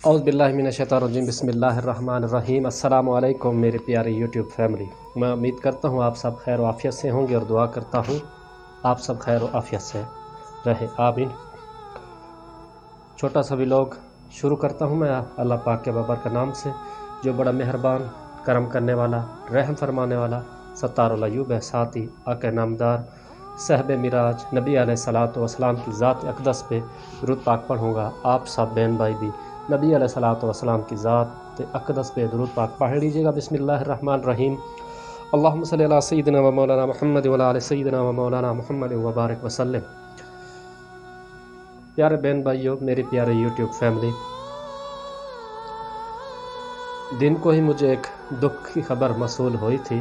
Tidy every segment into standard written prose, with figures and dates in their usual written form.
اعوذ باللہ من الشیطان الرجیم بسم اللہ الرحمن الرحیم۔ السلام علیکم میرے پیارے یوٹیوب فیملی، میں امید کرتا ہوں آپ سب خیر و عافیت سے ہوں گے اور دعا کرتا ہوں آپ سب خیر و عافیت سے رہے، آمین۔ چھوٹا سا ولاگ شروع کرتا ہوں میں اللہ پاک کے بابر کا نام سے، جو بڑا مہربان، کرم کرنے والا، رحم فرمانے والا، ستار العیوب ہے۔ ساتھ ہی آقا نامدار صاحب معراج نبی علیہ الصلوۃ والسلام کی ذات اقدس پہ درود پاک پڑھوں گا۔ آپ سب بہن بھائی بھی نبی علیہ الصلوۃ والسلام کی ذات اقدس پہ درود پاک پڑھ لیجیے گا۔ بسم اللہ الرحمن الرحیم۔ اللہم صلی علی سیدنا و مولانا محمد و علی سیدنا و مولانا محمد وبارک وسلم۔ پیارے بہن بھائیوں، میری پیارے یوٹیوب فیملی، دن کو ہی مجھے ایک دکھ کی خبر موصول ہوئی تھی،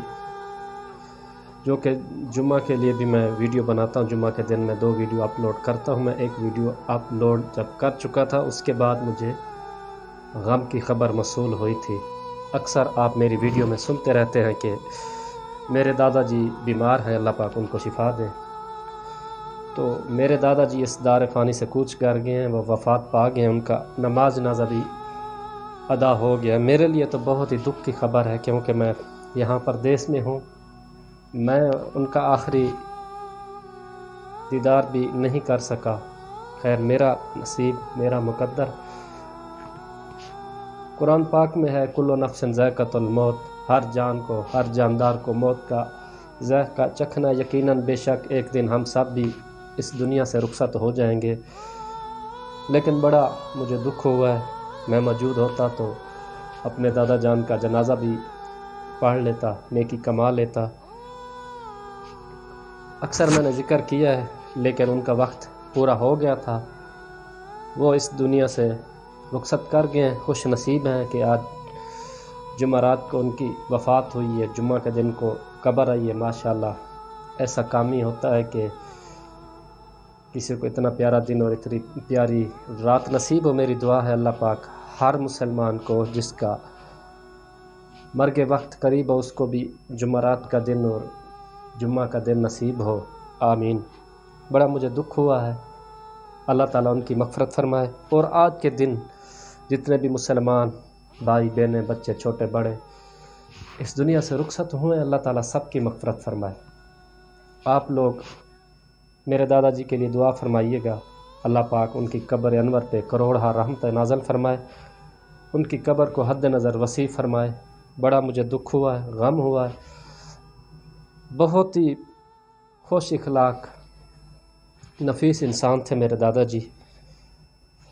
جو کہ جمعہ کے لیے بھی میں ویڈیو بناتا ہوں۔ جمعہ کے دن میں 2 ویڈیو اپلوڈ کرتا ہوں۔ میں ایک ویڈیو اپلوڈ جب کر چکا تھا، اس کے بعد مجھے غم کی خبر موصول ہوئی تھی۔ اکثر آپ میری ویڈیو میں سنتے رہتے ہیں کہ میرے دادا جی بیمار ہیں، اللہ پاک ان کو شفا دے۔ تو میرے دادا جی اس دار فانی سے کوچ کر گئے ہیں، وہ وفات پا گئے ہیں، ان کا نماز جنازہ بھی ادا ہو گیا۔ میرے لیے تو بہت ہی دکھ کی خبر ہے، کیونکہ میں یہاں پردیس میں ہوں، میں ان کا آخری دیدار بھی نہیں کر سکا۔ خیر، میرا نصیب، میرا مقدر۔ قرآن پاک میں ہے کل نفس ذائقۃ الموت، ہر جان کو، ہر جاندار کو موت کا ذائقہ چکھنا یقیناً، بے شک ایک دن ہم سب بھی اس دنیا سے رخصت ہو جائیں گے۔ لیکن بڑا مجھے دکھ ہوا ہے، میں موجود ہوتا تو اپنے دادا جان کا جنازہ بھی پڑھ لیتا، نیکی کما لیتا۔ اکثر میں نے ذکر کیا ہے، لیکن ان کا وقت پورا ہو گیا تھا، وہ اس دنیا سے رخصت کر گئے ہیں۔ خوش نصیب ہیں کہ آج جمعرات کو ان کی وفات ہوئی ہے، جمعہ کے دن کو قبر آئی ہے۔ ماشاءاللہ، ایسا کام ہی ہوتا ہے کہ کسی کو اتنا پیارا دن اور اتنی پیاری رات نصیب ہو۔ میری دعا ہے اللہ پاک ہر مسلمان کو جس کا مرگ وقت قریب ہو، اس کو بھی جمعرات کا دن اور جمعہ کا دن نصیب ہو، آمین۔ بڑا مجھے دکھ ہوا ہے، اللہ تعالیٰ ان کی مغفرت فرمائے۔ اور آج کے دن جتنے بھی مسلمان بھائی بہنیں، بچے چھوٹے بڑے اس دنیا سے رخصت ہوئے، اللہ تعالیٰ سب کی مغفرت فرمائے۔ آپ لوگ میرے دادا جی کے لیے دعا فرمائیے گا، اللہ پاک ان کی قبر انور پہ کروڑہ رحمت نازل فرمائے، ان کی قبر کو حد نظر وسیع فرمائے۔ بڑا مجھے دکھ ہوا ہے، غم ہوا ہے۔ بہت ہی خوش اخلاق، نفیس انسان تھے میرے دادا جی۔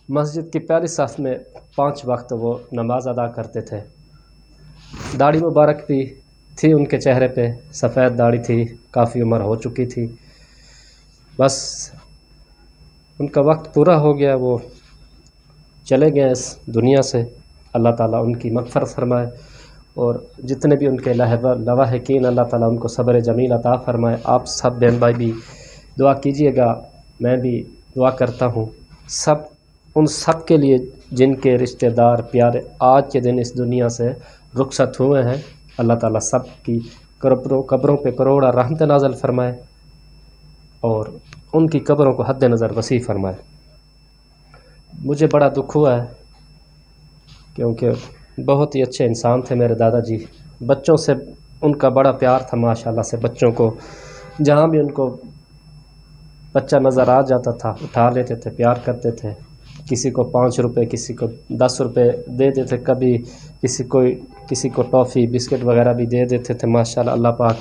مسجد کی پہلی صف میں 5 وقت وہ نماز ادا کرتے تھے۔ داڑھی مبارک بھی تھی ان کے چہرے پہ، سفید داڑھی تھی، کافی عمر ہو چکی تھی۔ بس ان کا وقت پورا ہو گیا، وہ چلے گئے اس دنیا سے۔ اللہ تعالیٰ ان کی مغفرت فرمائے، اور جتنے بھی ان کے لواحقین، اللہ تعالیٰ ان کو صبر جمیل عطا فرمائے۔ آپ سب بہن بھائی بھی دعا کیجئے گا، میں بھی دعا کرتا ہوں ان سب کے لیے جن کے رشتہ دار پیارے آج کے دن اس دنیا سے رخصت ہوئے ہیں۔ اللہ تعالیٰ سب کی قبروں پہ کروڑہ رحمت نازل فرمائے، اور ان کی قبروں کو حد نظر وسیع فرمائے۔ مجھے بڑا دکھ ہوا ہے، کیونکہ بہت ہی اچھے انسان تھے میرے دادا جی۔ بچوں سے ان کا بڑا پیار تھا، ماشاءاللہ سے بچوں کو جہاں بھی ان کو بچہ نظر آ جاتا تھا اٹھا لیتے تھے، پیار کرتے تھے۔ کسی کو 5 روپے، کسی کو 10 روپے دے دیتے، کبھی کسی کو ٹافی بسکٹ وغیرہ بھی دے دیتے تھے۔ ماشاءاللہ، اللہ پاک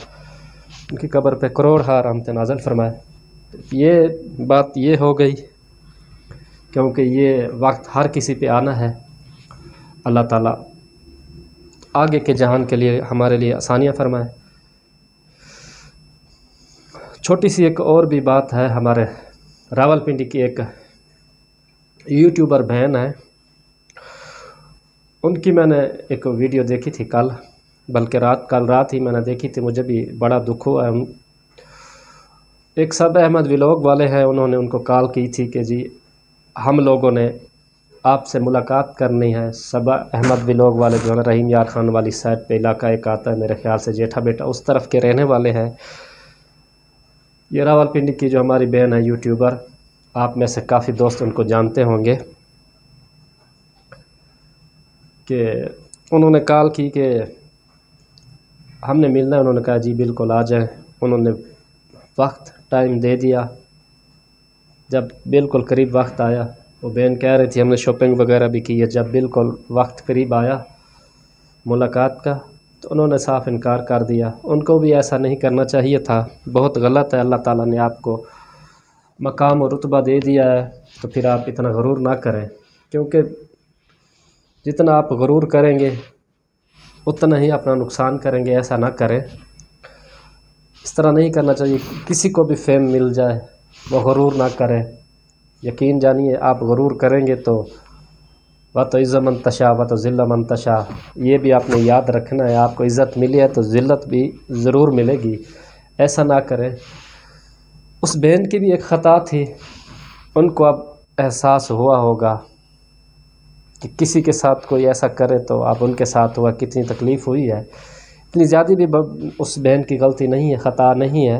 ان کی قبر پہ کروڑہ رحمت نازل فرمائے۔ یہ بات یہ ہو گئی، کیونکہ یہ وقت ہر کسی پہ آنا ہے۔ اللہ تعالیٰ آگے کے جہان کے لیے ہمارے لیے آسانیاں فرمائے۔ چھوٹی سی ایک اور بھی بات ہے، ہمارے راولپنڈی کی ایک یوٹیوبر بہن ہے، ان کی میں نے ایک ویڈیو دیکھی تھی کل، بلکہ کل رات ہی میں نے دیکھی تھی، مجھے بھی بڑا دکھ ہوا ہے۔ ایک سب احمد ولاگ والے ہیں، انہوں نے ان کو کال کی تھی کہ جی ہم لوگوں نے آپ سے ملاقات کرنی ہے۔ سب احمد ولاگ والے جو ہے رحیم یار خان والی سائڈ پہ علاقہ ایک آتا ہے، میرے خیال سے جیٹھا بیٹا، اس طرف کے رہنے والے ہیں۔ یہ راولپنڈی کی جو ہماری بہن ہے یوٹیوبر، آپ میں سے کافی دوست ان کو جانتے ہوں گے۔ کہ انہوں نے کال کی کہ ہم نے ملنا ہے، انہوں نے کہا جی بالکل آ جائیں۔ انہوں نے وقت ٹائم دے دیا۔ جب بالکل قریب وقت آیا، وہ بہن کہہ رہی تھی ہم نے شاپنگ وغیرہ بھی کی ہے، جب بالکل وقت قریب آیا ملاقات کا تو انہوں نے صاف انکار کر دیا۔ ان کو بھی ایسا نہیں کرنا چاہیے تھا، بہت غلط ہے۔ اللہ تعالیٰ نے آپ کو مقام و رتبہ دے دیا ہے تو پھر آپ اتنا غرور نہ کریں، کیونکہ جتنا آپ غرور کریں گے اتنا ہی اپنا نقصان کریں گے۔ ایسا نہ کریں، اس طرح نہیں کرنا چاہیے۔ کسی کو بھی فیم مل جائے وہ غرور نہ کرے۔ یقین جانیے آپ غرور کریں گے تو وَتُعِزُّ مَن تَشَاءُ وَتُذِلُّ مَن تَشَاءُ، یہ بھی آپ نے یاد رکھنا ہے۔ آپ کو عزت ملی ہے تو ذلت بھی ضرور ملے گی، ایسا نہ کریں۔ اس بہن کی بھی ایک خطا تھی، ان کو اب احساس ہوا ہوگا کہ کسی کے ساتھ کوئی ایسا کرے تو اب ان کے ساتھ ہوا، کتنی تکلیف ہوئی ہے۔ اتنی زیادہ بھی اس بہن کی غلطی نہیں ہے، خطا نہیں ہے،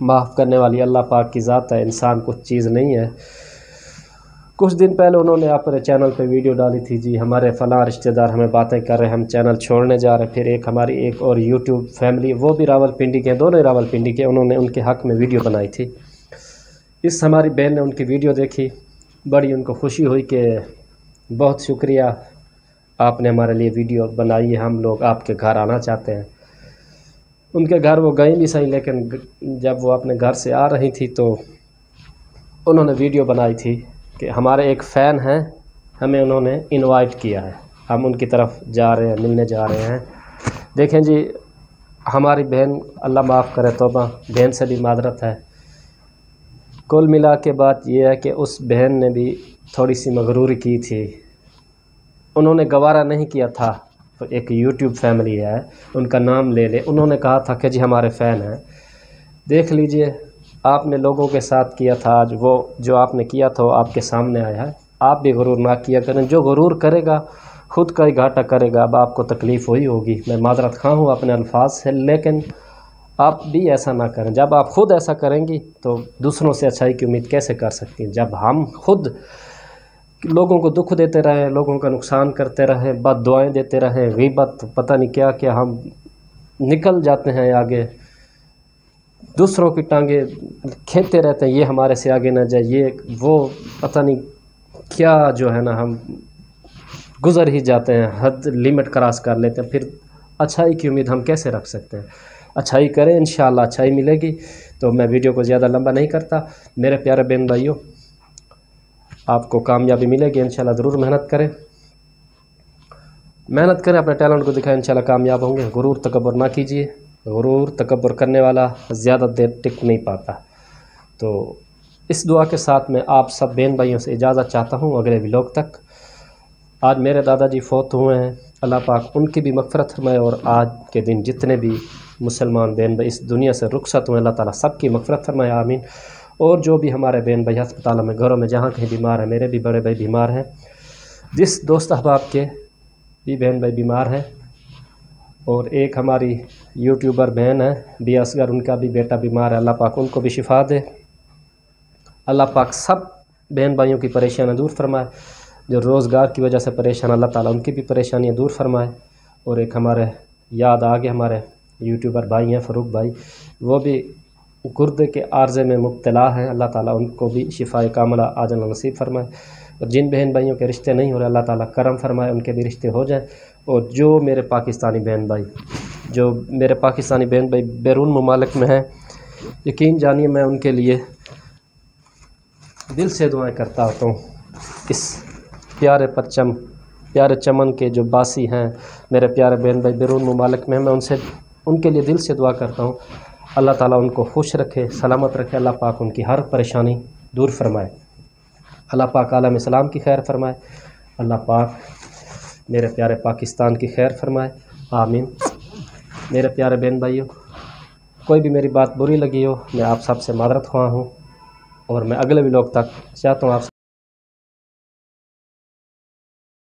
معاف کرنے والی اللہ پاک کی ذات ہے، انسان کچھ چیز نہیں ہے۔ کچھ دن پہلے انہوں نے اپنے چینل پہ ویڈیو ڈالی تھی، جی ہمارے فلاں رشتہ دار ہمیں باتیں کر رہے ہیں، ہم چینل چھوڑنے جا رہے ہیں۔ پھر ہماری ایک اور یوٹیوب فیملی، وہ بھی راولپنڈی کے، دونوں ہی راولپنڈی کے، انہوں نے ان کے حق میں ویڈیو بنائی تھی۔ اس ہماری بہن نے ان کی ویڈیو دیکھی، بڑی ان کو خوشی ہوئی کہ بہت شکریہ آپ نے ہمارے لیے ویڈیو بنائی ہے، ہم لوگ آپ کے گھر آنا چاہتے ہیں۔ ان کے گھر وہ گئیں بھی صحیح، لیکن جب وہ اپنے گھر سے آ رہی تھی تو انہوں نے ویڈیو بنائی تھی کہ ہمارے ایک فین ہیں، ہمیں انہوں نے انوائٹ کیا ہے، ہم ان کی طرف جا رہے ہیں، ملنے جا رہے ہیں۔ دیکھیں جی، ہماری بہن، اللہ معاف کرے، توبہ، بہن سے بھی معذرت ہے۔ کل ملا کے بات یہ ہے کہ اس بہن نے بھی تھوڑی سی مغروری کی تھی، انہوں نے گوارا نہیں کیا تھا۔ ایک یوٹیوب فیملی ہے، ان کا نام لے لے، انہوں نے کہا تھا کہ جی ہمارے فین ہیں۔ دیکھ لیجئے، آپ نے لوگوں کے ساتھ کیا تھا، آج وہ جو آپ نے کیا تھا وہ آپ کے سامنے آیا ہے۔ آپ بھی غرور نہ کیا کریں، جو غرور کرے گا خود کا ہی گھاٹا کرے گا۔ اب آپ کو تکلیف ہوئی ہوگی، میں معذرت خواہ ہوں اپنے الفاظ سے، لیکن آپ بھی ایسا نہ کریں۔ جب آپ خود ایسا کریں گی تو دوسروں سے اچھائی کی امید کیسے کر سکتی ہیں؟ جب ہم خود لوگوں کو دکھ دیتے رہیں، لوگوں کا نقصان کرتے رہیں، بد دعائیں دیتے رہیں، غیبت، پتہ نہیں کیا کیا، ہم نکل جاتے ہیں آگے، دوسروں کی ٹانگیں کھینچتے رہتے ہیں، یہ ہمارے سے آگے نہ جائے، یہ وہ، پتہ نہیں کیا جو ہے نا، ہم گزر ہی جاتے ہیں، حد لیمٹ کراس کر لیتے ہیں، پھر اچھائی کی امید ہم کیسے رکھ سکتے ہیں؟ اچھائی کریں، انشاءاللہ اچھائی ملے گی۔ تو میں ویڈیو کو زیادہ لمبا نہیں کرتا۔ میرے پیارے بہن بھائیوں، آپ کو کامیابی ملے گی انشاءاللہ، ضرور محنت کریں، اپنے ٹیلنٹ کو دکھائیں، انشاءاللہ کامیاب ہوں گے۔ غرور تکبر نہ کیجیے، غرور تکبر کرنے والا زیادہ دیر ٹک نہیں پاتا۔ تو اس دعا کے ساتھ میں آپ سب بہن بھائیوں سے اجازت چاہتا ہوں اگلے ولاگ تک۔ آج میرے دادا جی فوت ہوئے ہیں، اللہ پاک ان کی بھی مغفرت فرمائے، اور آج کے دن جتنے بھی مسلمان بہن بھائی اس دنیا سے رخصت ہوئے، اللہ تعالیٰ سب کی مغفرت فرمائے، آمین۔ اور جو بھی ہمارے بہن بھائی ہسپتالوں میں، گھروں میں، جہاں کہیں بیمار ہیں، میرے بھی بڑے بھائی بیمار ہیں، جس دوست احباب کے بھی بہن بھائی بیمار ہیں، اور ایک ہماری یوٹیوبر بہن ہے بی اصغر، ان کا بھی بیٹا بیمار ہے، اللہ پاک ان کو بھی شفا دے۔ اللہ پاک سب بہن بھائیوں کی پریشانیاں دور فرمائے، جو روزگار کی وجہ سے پریشان، اللہ تعالیٰ ان کی بھی پریشانیاں دور فرمائے۔ اور ایک ہمارے یاد آگے ہمارے یوٹیوبر بھائی ہیں فاروق بھائی، وہ بھی گردے کے عارضے میں مبتلا ہیں، اللہ تعالیٰ ان کو بھی شفائے کاملہ عاجل نصیب فرمائے۔ اور جن بہن بھائیوں کے رشتے نہیں ہو رہے، اللہ تعالیٰ کرم فرمائے، ان کے بھی رشتے ہو جائیں۔ اور جو میرے پاکستانی بہن بھائی بیرون ممالک میں ہیں، یقین جانیے میں ان کے لیے دل سے دعائیں کرتا ہوتا ہوں۔ اس پیارے چمن کے جو باسی ہیں، میرے پیارے بہن بھائی بیرون ممالک میں ہیں، میں ان کے لیے دل سے دعا کرتا ہوں، اللہ تعالیٰ ان کو خوش رکھے، سلامت رکھے، اللہ پاک ان کی ہر پریشانی دور فرمائے، اللہ پاک عالم اسلام کی خیر فرمائے، اللہ پاک میرے پیارے پاکستان کی خیر فرمائے، آمین۔ میرے پیارے بہن بھائیوں، کوئی بھی میری بات بری لگی ہو، میں آپ سب سے معذرت خواہ ہوں، اور میں اگلے ولاگ تک چاہتا ہوں آپ